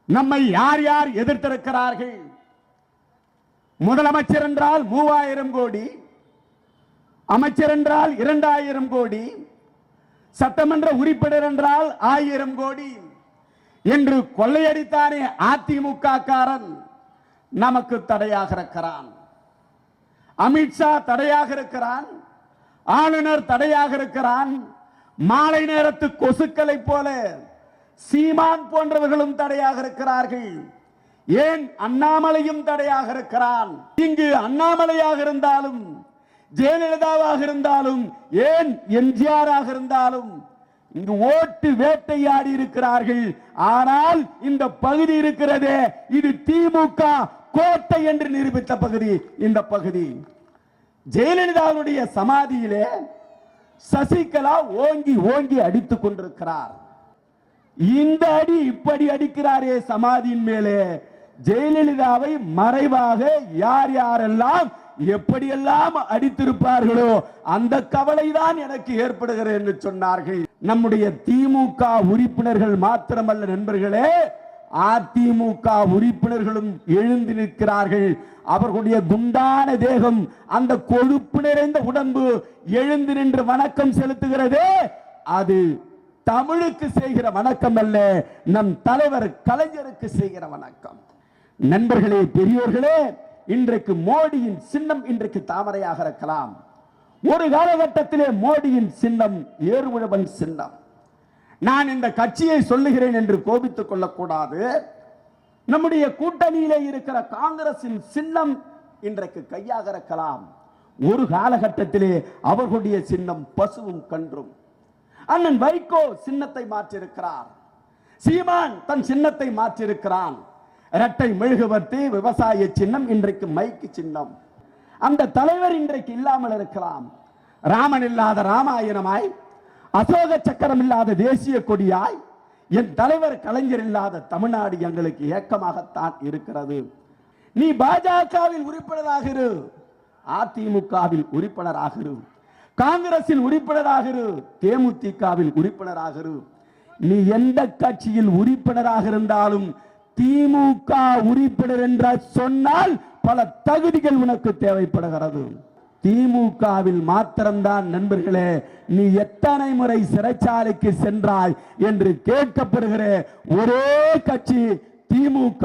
நம்மை யார் யார் எதிர்த்திருக்கிறார்கள்? முதலமைச்சர் என்றால் 3000 கோடி, அமைச்சர் என்றால் 2000 கோடி, சட்டமன்ற உறுப்பினர் என்றால் 1000 கோடி என்று கொள்ளையடித்தானே அதிமுக காரன் நமக்கு தடையாக இருக்கிறான். அமித்ஷா தடையாக இருக்கிறான், ஆளுநர் தடையாக இருக்கிறான், மாலை நேரத்து கொசுக்களை போல சீமான் போன்றவர்களும் தடையாக இருக்கிறார்கள். ஏன் அண்ணாமலையும் தடையாக இருக்கிறான். இங்கு அண்ணாமலையாக இருந்தாலும், ஜெயலலிதாவாக இருந்தாலும், ஏன் எம்ஜிஆராக இருந்தாலும் இங்கு ஓட்டு வேட்டையாடி இருக்கிறார்கள். ஆனால் இந்த பகுதி இருக்கிறதே, இது திமுக கோட்டை என்று நிரூபித்த பகுதி. இந்த பகுதி ஜெயலலிதாவுடைய சமாதியிலே சசிகலா ஓங்கி ஓங்கி அடித்துக் கொண்டிருக்கிறார். இந்த அடி இப்படி அடிக்கிறாரே சமாதியின் மேலே. ஜெயலலிதாவை மறைவாக யார் யாரெல்லாம் எப்படியெல்லாம் அடித்திருப்பார்களோ அந்த கவலைதான் எனக்கு ஏற்படுகிறது என்று சொன்னார்கள். நம்முடைய திமுக உறுப்பினர்கள் மாத்திரமல்ல நண்பர்களே, அதிமுக உறுப்பினர்களும் எழுந்து நிற்கிறார்கள். அவர்களுடைய குண்டான தேகம், அந்த கொழுப்பு நிறைந்த உடம்பு எழுந்து நின்று வணக்கம் செலுத்துகிறதே, அது தமிழுக்கு செய்கிற வணக்கம் அல்ல, நம் தலைவர் கலைஞருக்கு செய்கிற வணக்கம். நண்பர்களே, பெரியோர்களே, இன்றைக்கு மோடியின் சின்னம் இன்றைக்கு தாமரையாக இருக்கலாம். ஒரு காலகட்டத்திலே மோடியின் சின்னம் ஏறுமுழவன் சின்னம். நான் இந்த கட்சியை சொல்லுகிறேன் என்று கோபித்துக் கொள்ளக்கூடாது. நம்முடைய கூட்டணியிலே இருக்கிற காங்கிரசின் சின்னம் இன்றைக்கு கையாக இருக்கலாம். ஒரு காலகட்டத்திலே அவர்களுடைய சின்னம் பசுவும் கன்றும். அண்ணன் வைகோ சின்னத்தை மாற்றியிருக்கிறார். சீமான் தன் சின்னத்தை மாற்றியிருக்கிறான். இரட்டை மெழுகுவர்த்தி விவசாய சின்னம் இன்றைக்கு மைக்கு சின்னம். அந்த தலைவர் இன்றைக்கு இல்லாமல் இருக்கலாம். ராமன் இல்லாத ராமாயணமாய், அசோக சக்கரம் இல்லாத தேசிய கொடியாய், என் தலைவர் கலைஞர் இல்லாத தமிழ்நாடு எங்களுக்கு ஏக்கமாகத்தான் இருக்கிறது. நீ பாஜகவில் உறுப்பினராக இரு, அதிமுகவில் உறுப்பினராக இரு, காங்கிரசில் உறுப்பினராக இரு, தேமுதிகவில் உறுப்பினராக இரு. நீ எந்த கட்சியில் உறுப்பினராக இருந்தாலும் திமுக உறுப்பினர் என்று சொன்னால் பல தகுதிகள் உனக்கு தேவைப்படுகிறது. திமுகவில் மாத்திரம்தான் நண்பர்களே நீ எத்தனை முறை சிறைச்சாலைக்கு சென்றாய் என்று கேட்கப்படுகிற ஒரே கட்சி திமுக.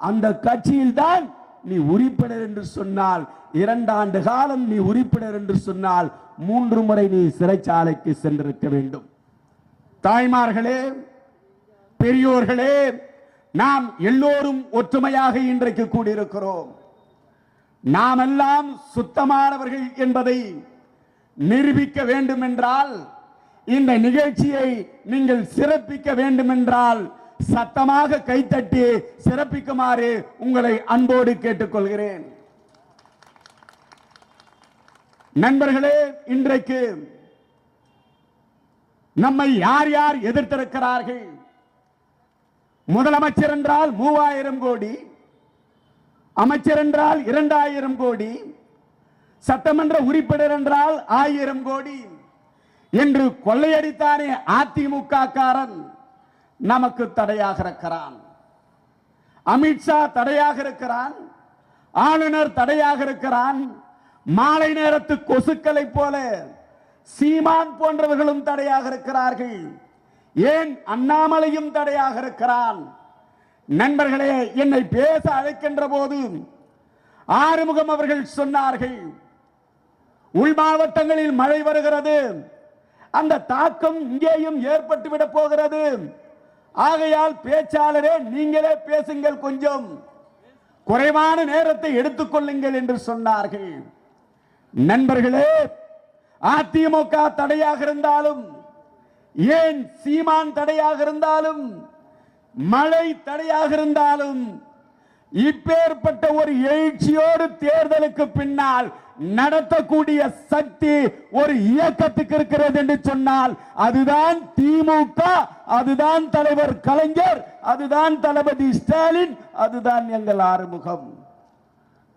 அந்த கட்சியில் தான் நீ உறுப்பினர் என்று சொன்னால், 2 ஆண்டு காலம் நீ உறுப்பினர் என்று சொன்னால் 3 முறை நீ சிறைச்சாலைக்கு சென்றிருக்க வேண்டும். தாய்மார்களே, பெரியோர்களே, நாம் எல்லோரும் ஒற்றுமையாக இன்றைக்கு கூடியிருக்கிறோம். நாம் எல்லாம் சுத்தமானவர்கள் என்பதை நிரூபிக்க வேண்டும் என்றால், இந்த நிகழ்ச்சியை நீங்கள் சிறப்பிக்க வேண்டும் என்றால் சத்தமாக கைத்தட்டி சிறப்பிக்குமாறு உங்களை அன்போடு கேட்டுக்கொள்கிறேன். நண்பர்களே, இன்றைக்கு நம்மை யார் யார் எதிர்த்திருக்கிறார்கள்? முதலமைச்சர் என்றால் 3000 கோடி, அமைச்சர் என்றால் 2000 கோடி, சட்டமன்ற உறுப்பினர் என்றால் 1000 கோடி என்று கொள்ளையடித்தானே அதிமுக காரன் நமக்கு தடையாக இருக்கிறான். அமித்ஷா தடையாக இருக்கிறான், ஆளுநர் தடையாக இருக்கிறான், மாலை நேரத்து கொசுக்களை போல சீமான் போன்றவர்களும் தடையாக இருக்கிறார்கள். ஏன் அண்ணாமலையும் தடையாக இருக்கிறான். நண்பர்களே, என்னை பேச அழைக்கின்ற போது ஆறுமுகம் அவர்கள் சொன்னார்கள், உள் மாவட்டங்களில் மழை வருகிறது, அந்த தாக்கம் இங்கேயும் ஏற்பட்டு விட போகிறது, ஆகையால் பேச்சாளரே நீங்களே பேசுங்கள், கொஞ்சம் குறைவான நேரத்தை எடுத்துக்கொள்ளுங்கள் என்று சொன்னார்கள். நண்பர்களே, அதிமுக தடையாக இருந்தாலும், ஏன் சீமான் தடையாக இருந்தாலும், மழை தடையாக இருந்தாலும், இப்பேற்பட்ட ஒரு எழுச்சியோடு தேர்தலுக்கு பின்னால் நடத்தக்கூடிய சக்தி ஒரு இயக்கத்துக்கு இருக்கிறது என்று சொன்னால் அதுதான் திமுக, அதுதான் தலைவர் கலைஞர், அதுதான் தளபதி ஸ்டாலின், அதுதான் எங்கள் ஆறுமுகம்.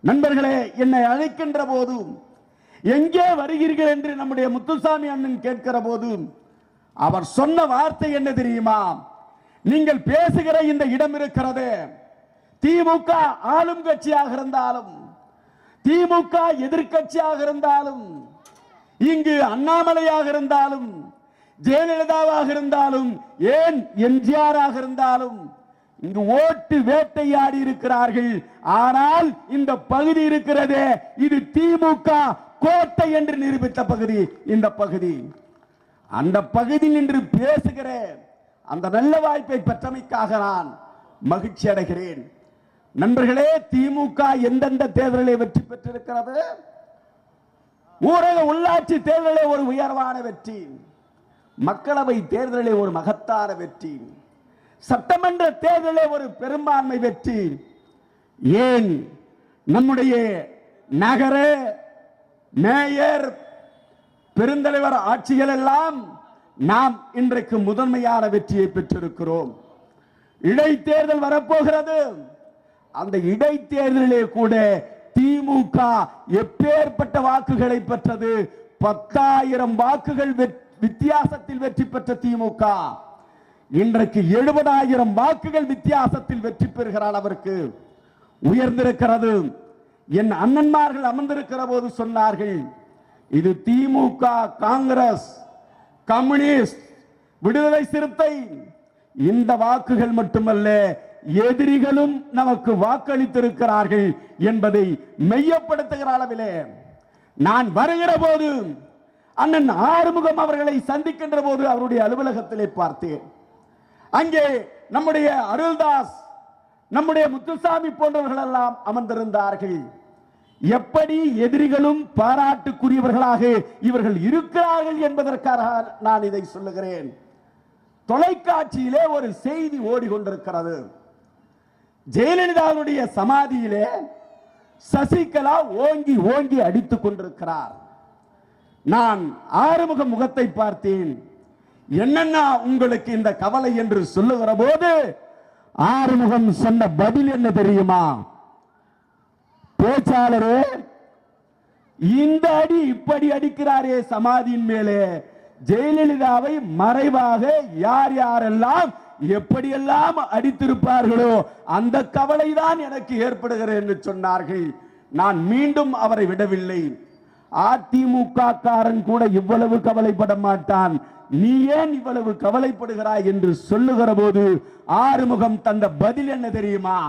நண்பர்களே, என்னை அழைக்கின்ற போதும் எங்கே வருகிறீர்கள் என்று நம்முடைய முத்துசாமி அண்ணன் கேட்கிற போதும் அவர் சொன்ன வார்த்தை என்ன தெரியுமா? நீங்கள் பேசுகிற இந்த இடம் இருக்கிறது, திமுக ஆளும் கட்சியாக இருந்தாலும் திமுக எதிர்கட்சியாக இருந்தாலும், இங்கு அண்ணாமலையாக இருந்தாலும் ஜெயலலிதாவாக இருந்தாலும் ஏன் எம்ஜிஆராக இருந்தாலும் இங்கு ஓட்டு வேட்டையாடி இருக்கிறார்கள். ஆனால் இந்த பகுதி இருக்கிறதே, இது திமுக கோட்டை என்று நிரூபித்த பகுதி. இந்த பகுதி, அந்த பகுதியில் நின்று பேசுகிறேன். அந்த நல்ல வாய்ப்பை பெற்றமைக்காக நான் மகிழ்ச்சி அடைகிறேன். நண்பர்களே, திமுக எந்தெந்த தேர்தலை வெற்றி பெற்றிருக்கிறது? ஊரக உள்ளாட்சி தேர்தலை ஒரு உயர்வான வெற்றி, மக்களவை தேர்தலை ஒரு மகத்தான வெற்றி, சட்டமன்ற தேர்தலை ஒரு பெரும்பான்மை வெற்றி, ஏன் நம்முடைய நகர மேயர் பெருந்தலைவர் ஆட்சிகள் எல்லாம் நாம் இன்றைக்கு முதன்மையான வெற்றியை பெற்றிருக்கிறோம். இடைத்தேர்தல் வரப்போகிறது. அந்த இடைத்தேர்தலிலே கூட திமுக எப்பேற்பட்ட வாக்குகளை பெற்றது? 10,000 வாக்குகள் வித்தியாசத்தில் வெற்றி பெற்ற திமுக இன்றைக்கு 70,000 வாக்குகள் வித்தியாசத்தில் வெற்றி பெறுகிற அளவிற்கு உயர்ந்திருக்கிறது. என் அண்ணன்மார்கள் அமர்ந்திருக்கிற போது சொன்னார்கள், இது திமுக, காங்கிரஸ், கம்யூனிஸ்ட், விடுதலை சிறுத்தை, இந்த வாக்குகள் மட்டுமல்ல, எதிரிகளும் நமக்கு வாக்களித்திருக்கிறார்கள் என்பதை மெய்யப்படுத்துகிற அளவிலே நான் வருகிற போது அண்ணன் ஆறுமுகம் அவர்களை சந்திக்கின்ற போது அவருடைய அலுவலகத்திலே பார்த்தேன். அங்கே நம்முடைய அருள்தாஸ், நம்முடைய முத்துசாமி போன்றவர்கள் எல்லாம் அமர்ந்திருந்தார்கள். எப்படி எதிரிகளும் பாராட்டுக்குரியவர்களாக இவர்கள் இருக்கிறார்கள் என்பதற்காக நான் இதை சொல்லுகிறேன். தொலைக்காட்சியிலே ஒரு செய்தி ஓடிக்கொண்டிருக்கிறது. ஜெயலலிதாவுடைய சமாதியிலே சசிகலா ஓங்கி ஓங்கி அடித்துக் கொண்டிருக்கிறார். நான் ஆறுமுக முகத்தை பார்த்தேன். என்னன்னா உங்களுக்கு இந்த கவலை என்று சொல்லுகிற போது ஆறுமுகம் சொன்ன பதில் என்ன தெரியுமா? பேச்சாளரே, இந்த அடி இப்படி அடிக்கிறாரே சமாதியின் மேலே, ஜெயலலிதாவை மறைவாக யார் யாரெல்லாம் எப்படியெல்லாம் அடித்திருப்பார்களோ அந்த கவலைதான் எனக்கு ஏற்படுகிறது என்று சொன்னார்கள். நான் மீண்டும் அவரை விடவில்லை. அதிமுக காரன் கூட இவ்வளவு கவலைப்பட மாட்டான், நீ ஏன் இவ்வளவு கவலைப்படுகிறாய் என்று சொல்லுகிற போது ஆறுமுகம் தந்த பதில் என்ன தெரியுமா?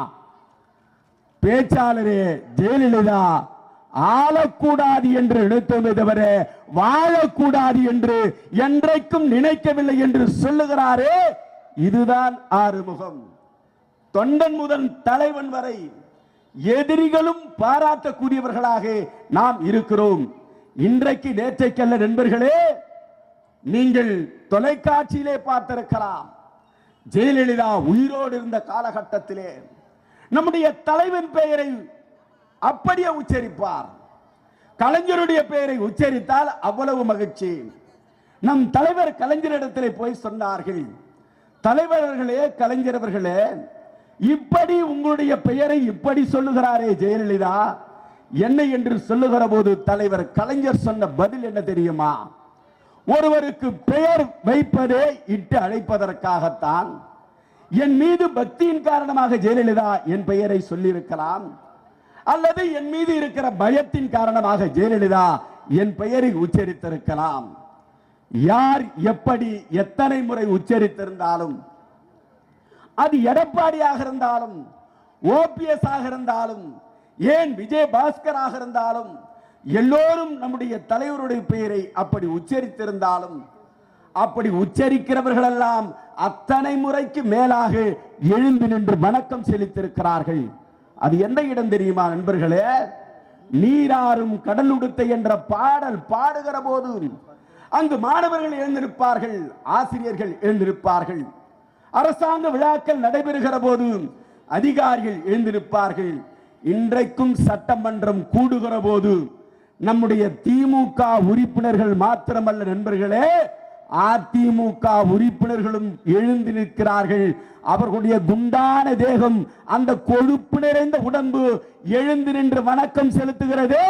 பேச்சாளரே, ஜெயலலிதா ஆளக்கூடாது என்று நினைத்தோமே தவிர வாழக்கூடாது என்று என்றைக்கும் நினைக்கவில்லை என்று சொல்லுகிறாரே, இதுதான் ஆறுமுகம். தொண்டன் முதல் தலைவன் வரை எதிரிகளும் பாராட்டக்கூடியவர்களாக நாம் இருக்கிறோம். இன்றைக்கு நேற்றைக்கல்ல நண்பர்களே, நீங்கள் தொலைக்காட்சியிலே பார்த்திருக்கலாம். ஜெயலலிதா உயிரோடு இருந்த காலகட்டத்திலே நம்முடைய தலைவன் பெயரை அப்படியே உச்சரிப்பார். கலைஞருடைய பெயரை உச்சரித்தால் அவ்வளவு மகிழ்ச்சி. நம் தலைவர் கலைஞரிடத்திலே போய் சொன்னார்கள், தலைவர்களே, கலைஞரவர்களே, இப்படி உங்களுடைய பெயரை இப்படி சொல்லுகிறாரே ஜெயலலிதா என்ன என்று சொல்லுகிற போது தலைவர் கலைஞர் சொன்ன பதில் என்ன தெரியுமா? ஒருவருக்கு பெயர் வைப்பதே இட்டு அழைப்பதற்காகத்தான். என் மீது பக்தியின் காரணமாக ஜெயலலிதா என் பெயரை சொல்லியிருக்கலாம், அல்லது என் மீது இருக்கிற பயத்தின் காரணமாக ஜெயலலிதா என் பெயரை உச்சரித்திருக்கலாம். யார் எப்படி எத்தனை முறை உச்சரித்திருந்தாலும், அது எடப்பாடியாக இருந்தாலும், ஓபிஎஸ் ஆக இருந்தாலும், ஏன் விஜயபாஸ்கராக இருந்தாலும், எல்லோரும் நம்முடைய தலைவருடைய பெயரை அப்படி உச்சரித்திருந்தாலும், அப்படி உச்சரிக்கிறவர்கள் எல்லாம் அத்தனை முறைக்கு மேலாக எழுந்து நின்று வணக்கம் செலுத்தியிருக்கிறார்கள். அது எந்த இடம் தெரியுமா நண்பர்களே? நீராறும் கடலுடுத்த என்ற பாடல் பாடுகிற போது அங்கு மாணவர்கள் எழுந்திருப்பார்கள், ஆசிரியர்கள் எழுந்திருப்பார்கள். அரசாங்க விழாக்கள் நடைபெறுகிற போது அதிகாரிகள் எழுந்திருப்பார்கள். இன்றைக்கும் சட்டமன்றம் கூடுகிற போது நம்முடைய திமுக உறுப்பினர்கள் மாத்திரமல்ல நண்பர்களே, அதிமுக உறுப்பினர்களும் எழுந்து நிற்கிறார்கள். அவர்களுடைய குண்டான தேகம், அந்த கொழுப்பு நிறைந்த உடம்பு எழுந்து நின்று வணக்கம் செலுத்துகிறதே,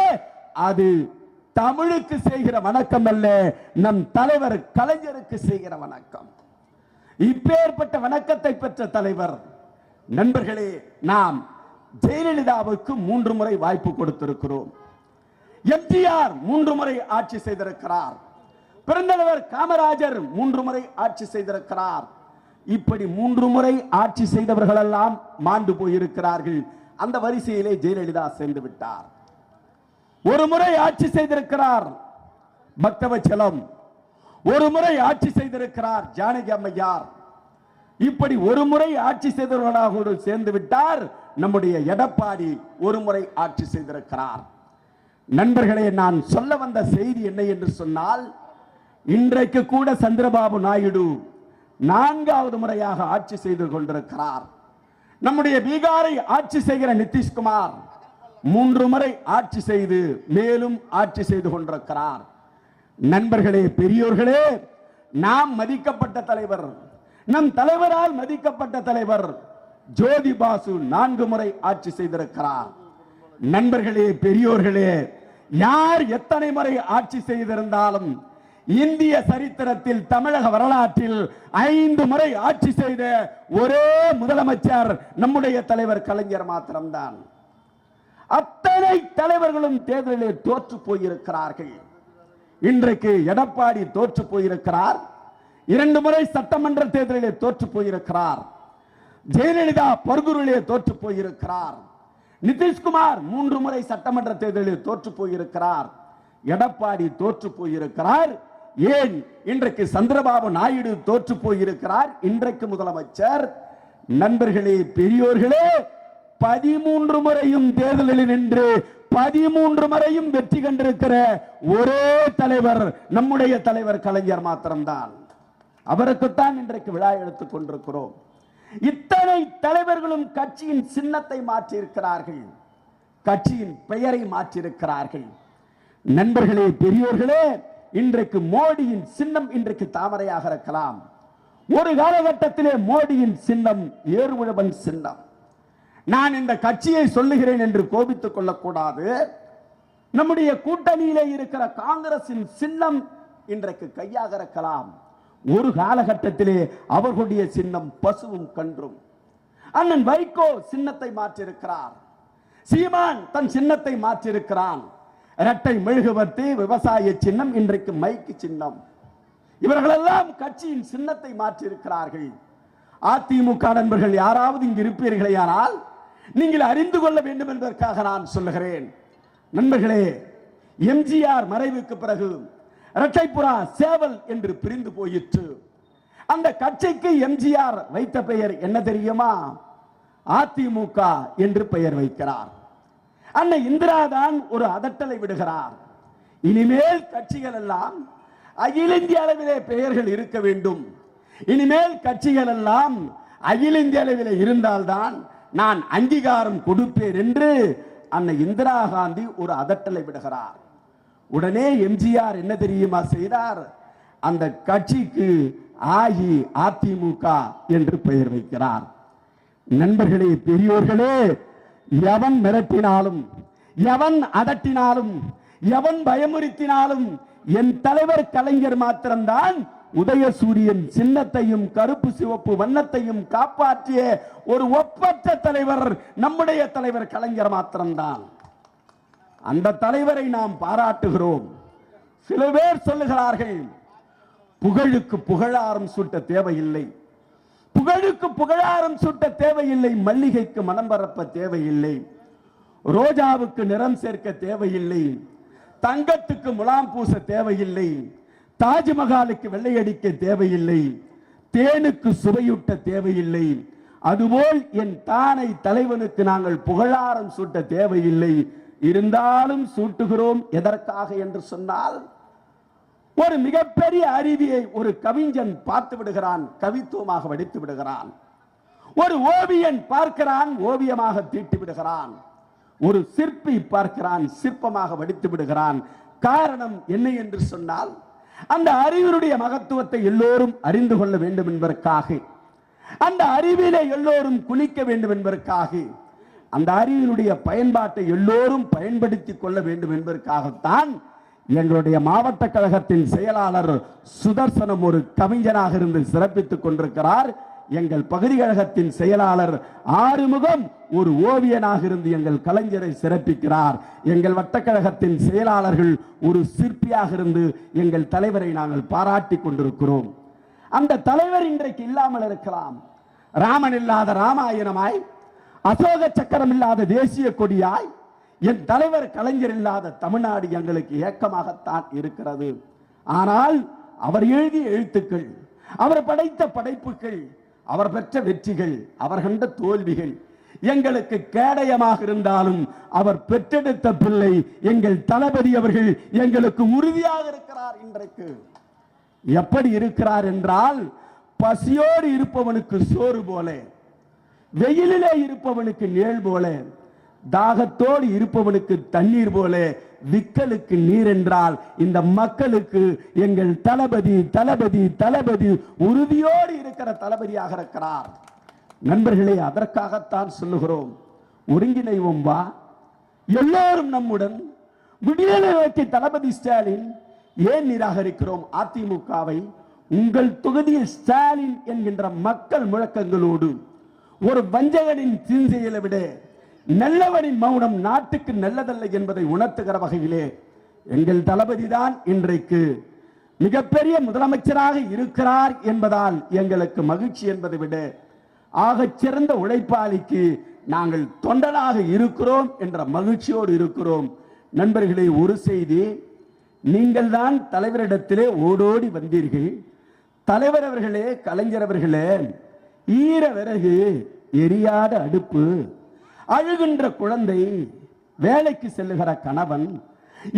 அது தமிழுக்கு செய்கிற வணக்கம் அல்ல, நம் தலைவர் கலைஞருக்கு செய்கிற வணக்கம். இப்பேற்பட்ட வணக்கத்தை பெற்ற தலைவர். நண்பர்களே, நாம் ஜெயலலிதாவுக்கு 3 முறை வாய்ப்பு கொடுத்திருக்கிறோம். எம்ஜிஆர் 3 முறை ஆட்சி செய்திருக்கிறார். பெருந்தலைவர் காமராஜர் 3 முறை ஆட்சி செய்திருக்கிறார். இப்படி 3 முறை ஆட்சி செய்தவர்கள் எல்லாம் மாண்டு போயிருக்கிறார்கள். அந்த வரிசையிலே ஜெயலலிதா சேர்ந்து விட்டார். 1 முறை ஆட்சி செய்திருக்கிறார் பக்தவச்சலம், 1 முறை ஆட்சி செய்திருக்கிறார் ஜானகி அம்மையார். இப்படி 1 முறை ஆட்சி செய்தவர்களாக சேர்ந்து விட்டார் நம்முடைய எடப்பாடி. 1 முறை ஆட்சி செய்திருக்கிறார். நண்பர்களே, நான் சொல்ல வந்த செய்தி என்ன என்று சொன்னால், இன்றைக்கு கூட சந்திரபாபு நாயுடு 4வது முறையாக ஆட்சி செய்து கொண்டிருக்கிறார். நம்முடைய பீகாரை ஆட்சி செய்கிற நிதிஷ்குமார் 3 முறை ஆட்சி செய்து மேலும் ஆட்சி செய்து கொண்டிருக்கிறார். நண்பர்களே, பெரியோர்களே, நாம் மதிக்கப்பட்ட தலைவர், நம் தலைவரால் மதிக்கப்பட்ட தலைவர் ஜோதி பாசு 4 முறை ஆட்சி செய்திருக்கிறார். நண்பர்களே, பெரியோர்களே, யார் எத்தனை முறை ஆட்சி செய்திருந்தாலும் இந்திய சரித்திரத்தில் தமிழக வரலாற்றில் 5 முறை ஆட்சி செய்த ஒரே முதலமைச்சர் நம்முடைய தலைவர் கலைஞர் மாத்திரம்தான். அத்தனை தலைவர்களும் தேர்தலில் தோற்று போயிருக்கிறார்கள். இன்றைக்கு எடப்பாடி தோற்று போயிருக்கிறார். 2 முறை சட்டமன்ற தேர்தலிலே தோற்று போயிருக்கிறார். ஜெயலலிதா பர்கூரிலே தோற்று போயிருக்கிறார். நிதிஷ்குமார் 3 முறை சட்டமன்ற தேர்தலில் தோற்று போயிருக்கிறார். எடப்பாடி தோற்று போயிருக்கிறார். ஏன் இன்றைக்கு சந்திரபாபு நாயுடு தோற்று போயிருக்கிறார்? இன்றைக்கு முதலமைச்சர். நண்பர்களே, பெரியோர்களே, 13 முறையும் தேர்தலில் நின்று 13 முறையும் வெற்றி கண்டிருக்கிற ஒரே தலைவர் நம்முடைய தலைவர் கலைஞர் மாத்திரம்தான். அவருக்குத்தான் இன்றைக்கு விழா எடுத்துக் கொண்டிருக்கிறோம். இத்தனை தலைவர்களும் கட்சியின் சின்னத்தை மாற்றியிருக்கிறார்கள், கட்சியின் பெயரை மாற்றியிருக்கிறார்கள். நண்பர்களே, பெரியோர்களே, இன்றைக்கு மோடியின் சின்னம் இன்றைக்கு தாமரையாக இருக்கலாம். ஒரு காலகட்டத்திலே மோடியின் சின்னம் ஏறுமுழவன் சின்னம். நான் இந்த கட்சியை சொல்லுகிறேன் என்று கோபித்துக் கொள்ளக்கூடாது. நம்முடைய கூட்டணியிலே இருக்கிற காங்கிரசின் சின்னம் இன்றைக்கு கையாக இருக்கலாம். ஒரு காலகட்டத்திலே அவர்களுடைய சின்னம் பசுவும் கன்றும். அண்ணன் வைகோ சின்னத்தை மாற்றியிருக்கிறார். சீமான் தன் சின்னத்தை மாற்றியிருக்கிறான். இரட்டை மெழுகுவர்த்தி விவசாய சின்னம் இன்றைக்கு மைக்கு சின்னம். இவர்களெல்லாம் கட்சியின் சின்னத்தை மாற்றியிருக்கிறார்கள். அதிமுக நண்பர்கள் யாராவது இங்கு இருப்பீர்களேயானால் நீங்கள் அறிந்து கொள்ள வேண்டும் என்பதற்காக நான் சொல்லுகிறேன். நண்பர்களே, எம்ஜிஆர் மறைவுக்கு பிறகு இரட்டைப்புறா சேவல் என்று பிரிந்து போயிற்று. அந்த கட்சிக்கு எம்ஜிஆர் வைத்த பெயர் என்ன தெரியுமா? அதிமுக என்று பெயர் வைக்கிறார். அன்னை இந்திரா தான் ஒரு அதட்டலை விடுகிறார். இனிமேல் கட்சிகள் எல்லாம் அகில இந்திய அளவிலே பெயர்கள் இருக்க வேண்டும். இனிமேல் கட்சிகள் எல்லாம் அகில இந்திய அளவிலே இருந்தால்தான் நான் அங்கீகாரம் கொடுப்பேன் என்று அன்னை இந்திரா காந்தி ஒரு அதட்டலை விடுகிறார். உடனே எம்ஜிஆர் என்ன தெரியுமா செய்தார்? அந்த கட்சிக்கு அதிமுக என்று பெயர் வைக்கிறார். நண்பர்களே, பெரியோர்களே, எவன் மிரட்டினாலும், எவன் அதட்டினாலும், எவன் பயமுறுத்தினாலும் என் தலைவர் கலைஞர் மாத்திரம்தான் உதயசூரியன் சின்னத்தையும் கருப்பு சிவப்பு வண்ணத்தையும் காப்பாற்றிய ஒரு ஒப்பற்ற தலைவர் நம்முடைய தலைவர் கலைஞர் மாத்திரம்தான். அந்த தலைவரை நாம் பாராட்டுகிறோம். சில பேர் சொல்லுகிறார்கள், புகழுக்கு புகழாரம் சூட்ட தேவையில்லை, புகழுக்கு புகழாரம் சூட்ட தேவையில்லை, மல்லிகைக்கு மனம் பரப்ப தேவையில்லை, ரோஜாவுக்கு நிறம் சேர்க்க தேவையில்லை, தங்கத்துக்கு முலாம் பூச தேவையில்லை, தாஜ்மஹாலுக்கு வெள்ளையடிக்க தேவையில்லை, தேனுக்கு சுவையூட்ட தேவையில்லை, அதுபோல் என் தானை தலைவனுக்கு நாங்கள் புகழாரம் சூட்ட தேவையில்லை, இருந்தாலும் சூட்டுகிறோம். எதற்காக என்று சொன்னால், ஒரு மிகப்பெரிய அறிவியை ஒரு கவிஞன் பார்த்து விடுகிறான், கவித்துவமாக வடித்து விடுகிறான். ஒரு ஓவியன் பார்க்கிறான், ஓவியமாக தீட்டி விடுகிறான். ஒரு சிற்பி பார்க்கிறான், சிற்பமாக வடித்து விடுகிறான். காரணம் என்ன என்று சொன்னால், அந்த அறிவினுடைய மகத்துவத்தை எல்லோரும் அறிந்து கொள்ள வேண்டும் என்பதற்காக, அந்த அறிவிலே எல்லோரும் குளிக்க வேண்டும் என்பதற்காக, அந்த அறிவினுடைய பயன்பாட்டை எல்லோரும் பயன்படுத்திக் கொள்ள வேண்டும் என்பதற்காகத்தான் எங்களுடைய மாவட்ட கழகத்தின் செயலாளர் சுதர்சனம் ஒரு கவிஞனாக இருந்து சிறப்பித்துக் கொண்டிருக்கிறார். எங்கள் பகுதி கழகத்தின் செயலாளர் ஆறுமுகம் ஒரு ஓவியனாக இருந்து எங்கள் கலைஞரை சிறப்பிக்கிறார். எங்கள் வட்டக்கழகத்தின் செயலாளர்கள் ஒரு சிற்பியாக இருந்து எங்கள் தலைவரை நாங்கள் பாராட்டி கொண்டிருக்கிறோம். அந்த தலைவர் இன்றைக்கு இல்லாமல் இருக்கலாம். ராமன் இல்லாத ராமாயணமாய், அசோக சக்கரம் இல்லாத தேசிய கொடியாய், என் தலைவர் கலைஞர் இல்லாத தமிழ்நாடு எங்களுக்கு ஏக்கமாகத்தான் இருக்கிறது. ஆனால் அவர் எழுதிய எழுத்துக்கள், அவர் படைத்த படைப்புகள், அவர் பெற்ற வெற்றிகள், அவர் கண்ட தோல்விகள் எங்களுக்கு கேடயமாக இருந்தாலும் அவர் பெற்றெடுத்த பிள்ளை எங்கள் தளபதி அவர்கள் எங்களுக்கு உறுதியாக இருக்கிறார். இன்றைக்கு எப்படி இருக்கிறார் என்றால், பசியோடு இருப்பவனுக்கு சோறு போல, வெயிலிலே இருப்பவனுக்கு நிழல் போல, தாகத்தோடு இருப்பவனுக்கு தண்ணீர் போல, விக்கலுக்கு நீர் என்றால் இந்த மக்களுக்கு எங்கள் தளபதி தளபதி தளபதி உறுதியோடு இருக்கிற தளபதியாக இருக்கிறார். நண்பர்களே, அதற்காகத்தான் சொல்லுகிறோம், ஒருங்கிணைவோம் வா, எல்லோரும் நம்முடன். விடுதலை நோக்கி தளபதி ஸ்டாலின் ஏன் நிராகரிக்கிறோம் அதிமுகவை? உங்கள் தொகுதியில் ஸ்டாலின் என்கின்ற மக்கள் முழக்கங்களோடு ஒரு வஞ்சகனின் தீஞ்செயலை விட நல்லவனின் மௌனம் நாட்டுக்கு நல்லதல்ல என்பதை உணர்த்துகிற வகையிலே எங்கள் தளபதி தான் இன்றைக்கு மிகப்பெரிய முதலமைச்சராக இருக்கிறார் என்பதால் எங்களுக்கு மகிழ்ச்சி என்பதை விட ஆகச் சிறந்த உழைப்பாளிக்கு நாங்கள் தொண்டனாக இருக்கிறோம் என்ற மகிழ்ச்சியோடு இருக்கிறோம். நண்பர்களே, ஒரு செய்தி, நீங்கள் தான் தலைவரிடத்திலே ஓடோடி வந்தீர்கள். தலைவர் அவர்களே, கலைஞர் அவர்களே, ஈர விறகு எரியாத அடுப்பு, அழுகின்ற குழந்தை, வேலைக்கு செல்லுகிற கணவன்,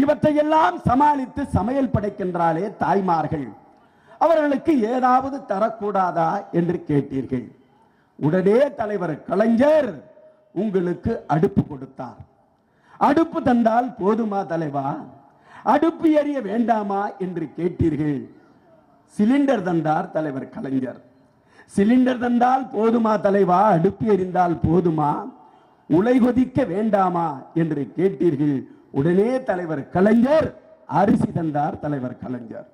இவற்றையெல்லாம் சமாளித்து சமையல் படைக்கின்றாலே தாய்மார்கள், அவர்களுக்கு ஏதாவது தரக்கூடாதா என்று கேட்டீர்கள். உடனே தலைவர் கலைஞர் உங்களுக்கு அடுப்பு கொடுத்தார். அடுப்பு தந்தால் போதுமா தலைவா? அடுப்பு எரிய வேண்டாமா என்று கேட்டீர்கள். சிலிண்டர் தந்தார் தலைவர் கலைஞர். சிலிண்டர் தந்தால் போதுமா தலைவா? அடுப்பு எரிந்தால் போதுமா? உலை கொதிக்க வேண்டாமா என்று கேட்டீர்கள். உடனே தலைவர் கலைஞர் அரிசி தந்தார். தலைவர் கலைஞர்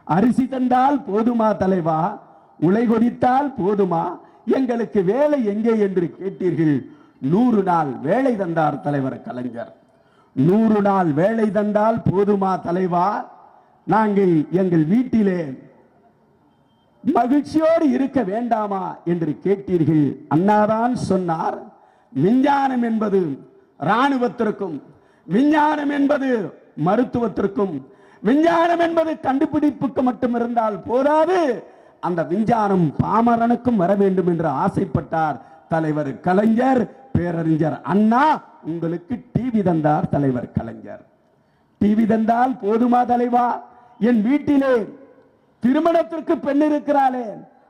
அரிசி தந்தால் போதுமா தலைவா? உலை கொதித்தால் போதுமா? எங்களுக்கு வேலை எங்கே என்று கேட்டீர்கள். 100 நாள் வேலை தந்தார் தலைவர் கலைஞர். 100 நாள் வேலை தந்தால் போதுமா தலைவா? நாங்கள் எங்கள் வீட்டிலே மகிழ்ச்சியோடு இருக்க வேண்டாமா என்று கேட்டீர்கள். அண்ணாதான் சொன்னார், விஞ்ஞானம் என்பது இராணுவத்திற்கும், விஞ்ஞானம் என்பது மருத்துவத்திற்கும், விஞ்ஞானம் என்பது கண்டுபிடிப்புக்கு மட்டும் இருந்தால் போதாது, அந்த விஞ்ஞானம் பாமரனுக்கும் வர வேண்டும் என்று ஆசைப்பட்டார் தலைவர் கலைஞர். பேரறிஞர் அண்ணா உங்களுக்கு டிவி தந்தார் தலைவர் கலைஞர். டிவி தந்தால் போதுமா தலைவா? என் வீட்டிலே திருமணத்திற்கு பெண் இருக்கிறாளே,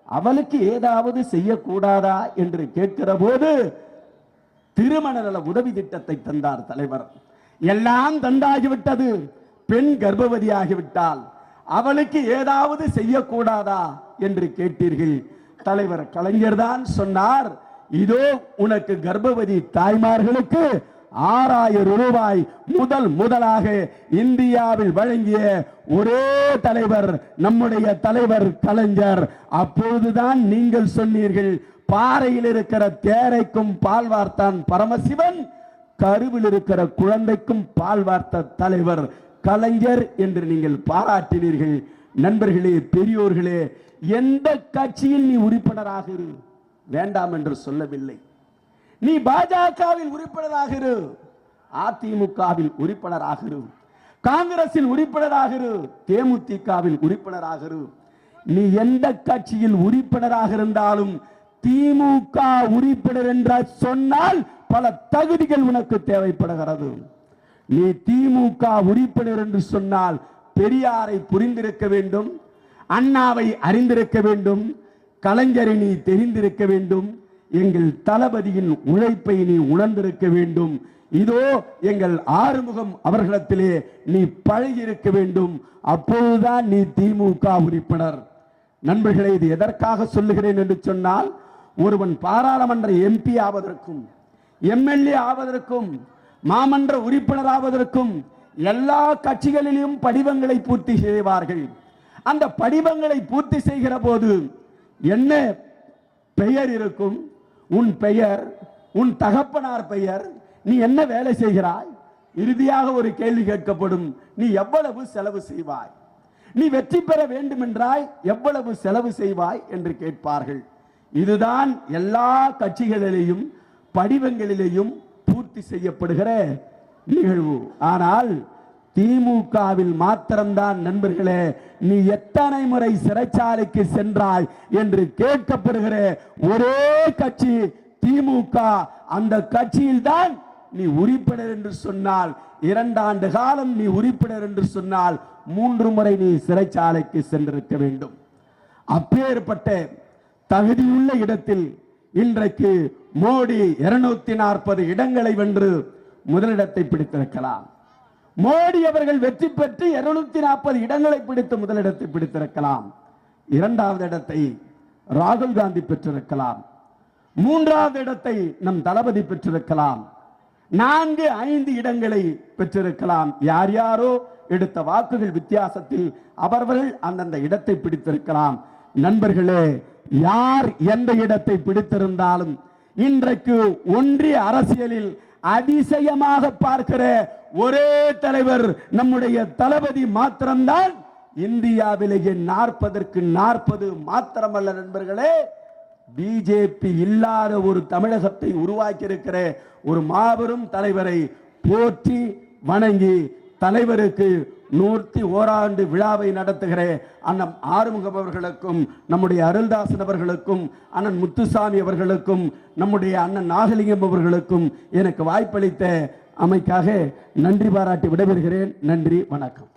அவளுக்கு ஏதாவது செய்யக்கூடாதா என்று கேட்கிற போது திருமண நல உதவி திட்டத்தை தந்தார் தலைவர். எல்லாம் தந்தாகிவிட்டது, பெண் கர்ப்பவதியாகிவிட்டால் அவளுக்கு ஏதாவது செய்யக்கூடாதா என்று கேட்டீர்கள். தலைவர் கலைஞர் தான் சொன்னார், இதோ உனக்கு கர்ப்பவதி தாய்மார்களுக்கு 6000 ரூபாய் முதலாக இந்தியாவில் வழங்கிய ஒரே தலைவர் நம்முடைய தலைவர் கலைஞர். அப்போதுதான் நீங்கள் சொன்னீர்கள், பாறையில் இருக்கிற தேரைக்கும் பால் வார்த்தான் பரமசிவன், கருவில் இருக்கிற குழந்தைக்கும் பால் வார்த்த தலைவர் கலைஞர் என்று நீங்கள் பாராட்டினீர்கள். நண்பர்களே, பெரியோர்களே, எந்த கட்சியில் நீ உறுப்பினராக இரு, வேண்டாம் என்று சொல்லவில்லை. நீ பாஜகவில் உறுப்பினராக இரு, அதிமுகவில் உறுப்பினராக இரு, காங்கிரஸில் உறுப்பினராக இரு, தேமுதிகவில் உறுப்பினராக இரு. நீ எந்த கட்சியில் உறுப்பினராக இருந்தாலும் திமுக உறுப்பினர் என்று சொன்னால் பல தகுதிகள் உனக்கு தேவைப்படுகிறது. நீ திமுக உறுப்பினர் என்று சொன்னால் பெரியாரை புரிந்திருக்க வேண்டும், அண்ணாவை அறிந்திருக்க வேண்டும், கலைஞரை நீ தெரிந்திருக்க வேண்டும், எங்கள் தளபதியின் உழைப்பை நீ உணர்ந்திருக்க வேண்டும். இதோ எங்கள் ஆறுமுகம் அவர்களிடத்திலே நீ பழகியிருக்க வேண்டும். அப்போதுதான் நீ திமுக உறுப்பினர். நண்பர்களே, இது எதற்காக சொல்லுகிறேன் என்று சொன்னால், ஒருவன் பாராளுமன்ற எம்பி ஆவதற்கும், எம்எல்ஏ ஆவதற்கும், மாமன்ற உறுப்பினர் ஆவதற்கும் எல்லா கட்சிகளிலும் படிவங்களை பூர்த்தி செய்வார்கள். அந்த படிவங்களை பூர்த்தி செய்கிற போது என்ன பெயர் இருக்கும்? உன் பெயர், உன் தகப்பனார் பெயர், நீ என்ன வேலை செய்கிறாய், இறுதியாக ஒரு கேள்வி கேட்கப்படும், நீ எவ்வளவு செலவு செய்வாய், நீ வெற்றி பெற வேண்டும் என்றாய் எவ்வளவு செலவு செய்வாய் என்று கேட்பார்கள். இதுதான் எல்லா கட்சிகளிலேயும் படிவங்களிலேயும் பூர்த்தி செய்யப்படுகிற நிகழ்வு. ஆனால் திமுகவில் மாத்திரம்தான் நண்பர்களே நீ எத்தனை முறை சிறைச்சாலைக்கு சென்றாய் என்று கேட்கப்படுகிற ஒரே கட்சி திமுக. அந்த கட்சியில் தான் நீ உறுப்பினர் என்று சொன்னால், 2 ஆண்டு காலம் நீ உறுப்பினர் என்று சொன்னால் 3 முறை நீ சிறைச்சாலைக்கு சென்றிருக்க வேண்டும். அப்பேற்பட்ட தகுதியுள்ள இடத்தில் இன்றைக்கு மோடி 240 இடங்களை வென்று முதலிடத்தை பிடித்திருக்கலாம். மோடி அவர்கள் வெற்றி பெற்று 240 இடங்களை பிடித்து முதலிடத்தை பிடித்திருக்கலாம். 2வது இடத்தை ராகுல் காந்தி பெற்றிருக்கலாம். 3வது இடத்தை நம் தளபதி பெற்றிருக்கலாம். 4, 5 இடங்களை பெற்றிருக்கலாம். யார் யாரோ எடுத்த வாக்குகள் வித்தியாசத்தில் அவர்கள் அந்தந்த இடத்தை பிடித்திருக்கலாம். நண்பர்களே, யார் எந்த இடத்தை பிடித்திருந்தாலும் இன்றைக்கு ஒன்றிய அரசியலில் அதிசயமாக பார்க்கிற ஒரே தலைவர் நம்முடைய தளபதி மாத்திரம்தான். இந்தியாவிலேயே 40க்கு 40 மாத்திரமல்ல நண்பர்களே, பிஜேபி இல்லாத ஒரு தமிழகத்தை உருவாக்கி இருக்கிற ஒரு மாபெரும் தலைவரை போற்றி வணங்கி தலைவருக்கு 101 விழாவை நடத்துகிற அண்ணன் ஆறுமுகம் அவர்களுக்கும், நம்முடைய அருள்தாசன் அவர்களுக்கும், அண்ணன் முத்துசாமி அவர்களுக்கும், நம்முடைய அண்ணன் நாகலிங்கம் அவர்களுக்கும் எனக்கு வாய்ப்பளித்த அமைக்காக நன்றி பாராட்டி விடைபெறுகிறேன். நன்றி, வணக்கம்.